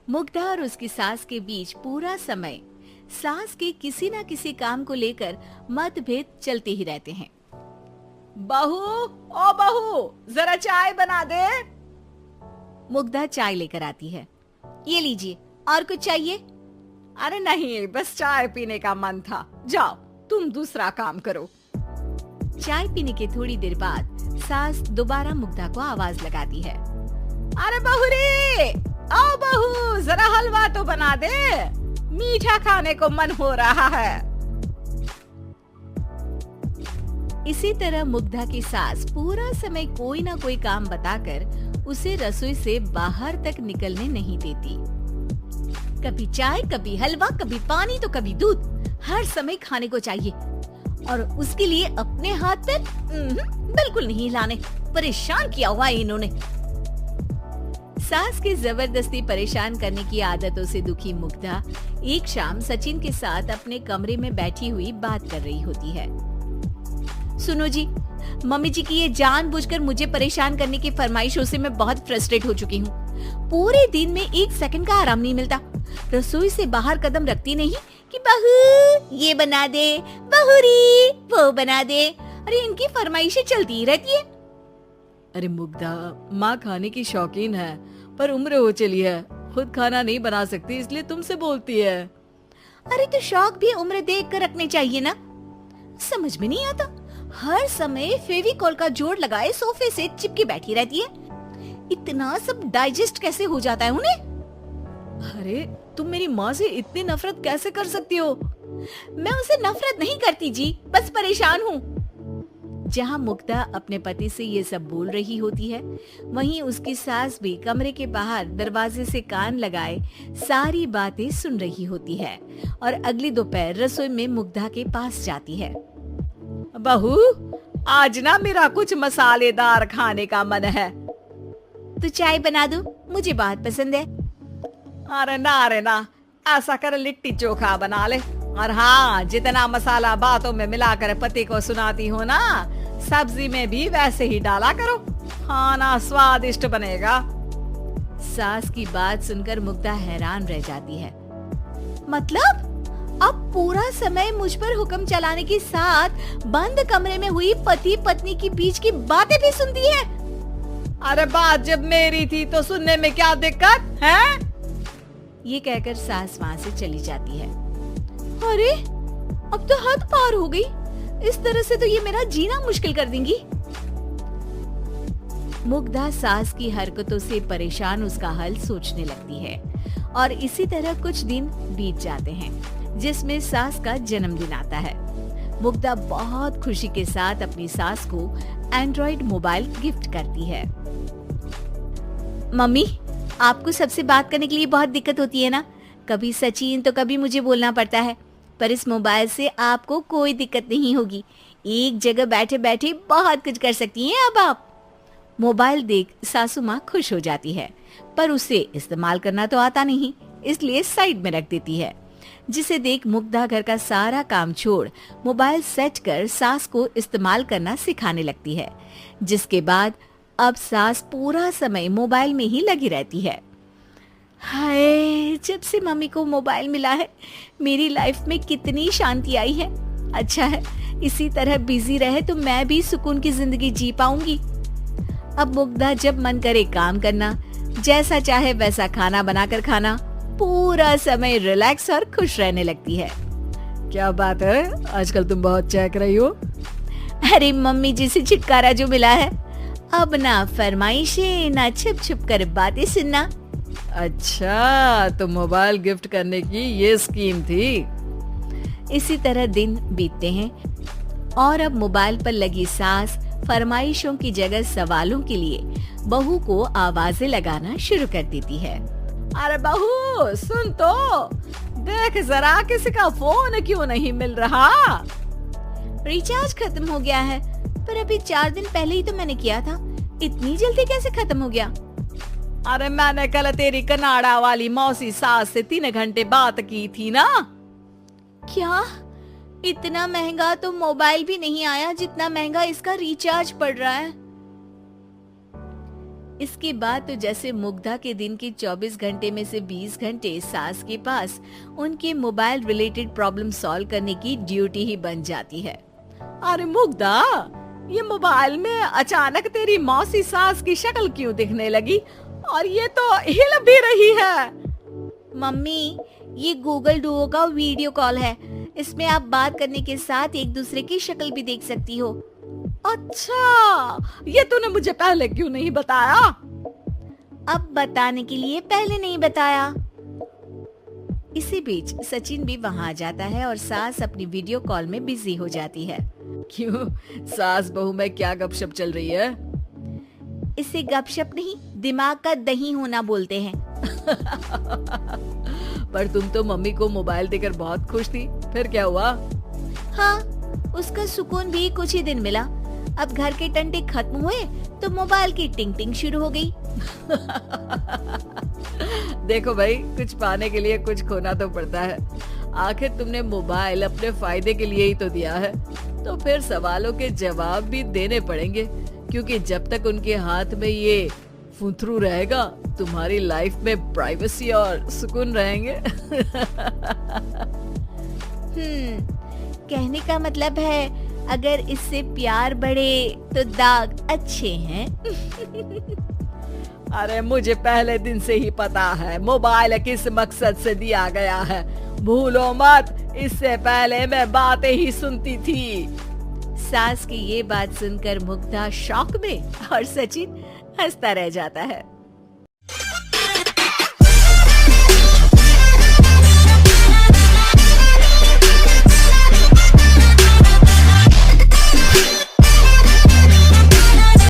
मुग्धा और उसकी सास के बीच पूरा समय सास के किसी न किसी काम को लेकर मतभेद चलते ही रहते हैं। बहू, ओ बहू, जरा चाय बना दे। मुग्धा चाय लेकर आती है। ये लीजिए, और कुछ चाहिए? अरे नहीं, बस चाय पीने का मन था। जाओ, तुम दूसरा काम करो। चाय पीने के थोड़ी देर बाद सास दोबारा मुग्धा को आवाज लगाती है। अरे बहुरी, आओ बहू, जरा हलवा तो बना दे, मीठा खाने को मन हो रहा है। इसी तरह मुग्धा की सास पूरा समय कोई ना कोई काम बताकर उसे रसोई से बाहर तक निकलने नहीं देती। कभी चाय, कभी हलवा, कभी पानी तो कभी दूध, हर समय खाने को चाहिए और उसके लिए अपने हाथ पैर बिल्कुल नहीं हिलाने। परेशान किया हुआ है इन्होंने। सास की जबरदस्ती परेशान करने की आदतों से दुखी मुग्धा एक शाम सचिन के साथ अपने कमरे में बैठी हुई बात कर रही होती है। सुनो जी, मम्मी जी की ये जानबूझकर मुझे परेशान करने की फरमाइशों से मैं बहुत फ्रस्ट्रेट हो चुकी हूँ। पूरे दिन में एक सेकंड का आराम नहीं मिलता। रसोई से बाहर कदम रखती नहीं कि बहू ये बना दे, बहुरी वो बना दे। अरे इनकी फरमाइशें चलती ही रहती है। अरे मुग्धा, माँ खाने की शौकीन है पर उम्र हो चली है, खुद खाना नहीं बना सकती, इसलिए तुमसे बोलती है। अरे तो शौक भी उम्र देख कर रखने चाहिए ना। समझ में नहीं आता, हर समय फेविकॉल का जोड़ लगाए सोफे से चिपके बैठी रहती है। इतना सब डाइजेस्ट कैसे हो जाता है उन्हें? अरे तुम मेरी माँ से इतनी नफरत कैसे कर सकती हो? मैं उसे नफरत नहीं करती जी, बस परेशान हूँ। जहाँ मुग्धा अपने पति से ये सब बोल रही होती है, वहीं उसकी सास भी कमरे के बाहर दरवाजे से कान लगाए सारी बातें सुन रही होती है और अगली दोपहर रसोई में मुग्धा के पास जाती है। बहू, आज ना मेरा कुछ मसालेदार खाने का मन है। तो चाय बना दूं? मुझे बहुत पसंद है। अरे ना, ऐसा कर लिट्टी चोखा बना ले। और हाँ, जितना मसाला बातों में मिलाकर पति को सुनाती हो ना, सब्जी में भी वैसे ही डाला करो, खाना स्वादिष्ट बनेगा। सास की बात सुनकर मुग्धा हैरान रह जाती है। मतलब अब पूरा समय मुझ पर हुक्म चलाने के साथ बंद कमरे में हुई पति पत्नी के बीच की बातें भी सुनती है? अरे बात जब मेरी थी तो सुनने में क्या दिक्कत है? ये कहकर सास वहाँ से चली जाती है। अरे अब तो हद पार हो गई, इस तरह से तो ये मेरा जीना मुश्किल कर देंगी। मुग्धा सास की हरकतों से परेशान उसका हल सोचने लगती है और इसी तरह कुछ दिन बीत जाते हैं, जिसमें सास का जन्मदिन आता है। मुग्धा बहुत खुशी के साथ अपनी सास को एंड्रॉइड मोबाइल गिफ्ट करती है। मम्मी, आपको सबसे बात करने के लिए बहुत दिक्कत होती है ना? कभी सचिन तो कभी मुझे बोलना पड़ता है, पर इस मोबाइल से आपको कोई दिक्कत नहीं होगी। एक जगह बैठे बैठे बहुत कुछ कर सकती हैं अब आप। मोबाइल देख सासू माँ खुश हो जाती है, पर उसे इस्तेमाल करना तो आता नहीं, इसलिए साइड में रख देती है। जिसे देख मुग्धा घर का सारा काम छोड़ मोबाइल सेट कर सास को इस्तेमाल करना सिखाने लगती है, जिसके बाद अब सास पूरा समय मोबाइल में ही लगी रहती है। हाय, जब से मम्मी को मोबाइल मिला है मेरी लाइफ में कितनी शांति आई है। अच्छा है, इसी तरह बिजी रहे तो मैं भी सुकून की जिंदगी जी पाऊंगी। अब मुग्धा जब मन करे काम करना, जैसा चाहे वैसा खाना बनाकर खाना, पूरा समय रिलैक्स और खुश रहने लगती है। क्या बात है, आजकल तुम बहुत चहक रही हो। अरे मम्मी जी से छुटकारा जो मिला है, अब ना फरमाइशें ना छुप छुप कर बातें सुनना। अच्छा, तो मोबाइल गिफ्ट करने की ये स्कीम थी। इसी तरह दिन बीतते हैं और अब मोबाइल पर लगी सास फरमाइशों की जगह सवालों के लिए बहू को आवाजें लगाना शुरू कर देती है। अरे बहू, सुन तो, देख जरा किसी का फोन क्यों नहीं मिल रहा? रिचार्ज खत्म हो गया है, पर अभी 4 दिन पहले ही तो मैंने किया था, इतनी जल्दी कैसे खत्म हो गया? अरे मैंने कल तेरी कनाडा वाली मौसी सास से 3 घंटे बात की थी ना। क्या? इतना महंगा तो मोबाइल भी नहीं आया जितना महंगा इसका रिचार्ज पड़ रहा है। इसके बाद तो जैसे मुग्धा के दिन के 24 घंटे में से 20 घंटे सास के पास उनके मोबाइल रिलेटेड प्रॉब्लम सॉल्व करने की ड्यूटी ही बन जाती है। अरे मुग्धा, ये मोबाइल में अचानक तेरी मौसी सास की शक्ल क्यों दिखने लगी? और ये तो हिल भी रही है। मम्मी, ये गूगल डुओ का वीडियो कॉल है। इसमें आप बात करने के साथ एक दूसरे की शक्ल भी देख सकती हो। अच्छा, ये तूने मुझे पहले क्यों नहीं बताया? अब बताने के लिए पहले नहीं बताया। इसी बीच सचिन भी वहां आ जाता है और सास अपनी वीडियो कॉल में बिजी हो जाती है। क्यों, सास बहू में क्या गपशप चल रही है? इसे गपशप नहीं, दिमाग का दही होना बोलते हैं। पर तुम तो मम्मी को मोबाइल देकर बहुत खुश थी, फिर क्या हुआ? हाँ, उसका सुकून भी कुछ ही दिन मिला। अब घर के टंटे खत्म हुए तो मोबाइल की टिंग टिंग शुरू हो गई। देखो भाई, कुछ पाने के लिए कुछ खोना तो पड़ता है। आखिर तुमने मोबाइल अपने फायदे के लिए ही तो दिया है, तो फिर सवालों के जवाब भी देने पड़ेंगे, क्योंकि जब तक उनके हाथ में ये फुंथरू रहेगा, तुम्हारी लाइफ में प्राइवेसी और सुकून रहेंगे। कहने का मतलब है अगर इससे प्यार बढ़े तो दाग अच्छे हैं। अरे मुझे पहले दिन से ही पता है मोबाइल किस मकसद से दिया गया है। भूलो मत, इससे पहले मैं बातें ही सुनती थी। सास की ये बात सुनकर मुग्धा शॉक में और सचिन हंसता रह जाता है।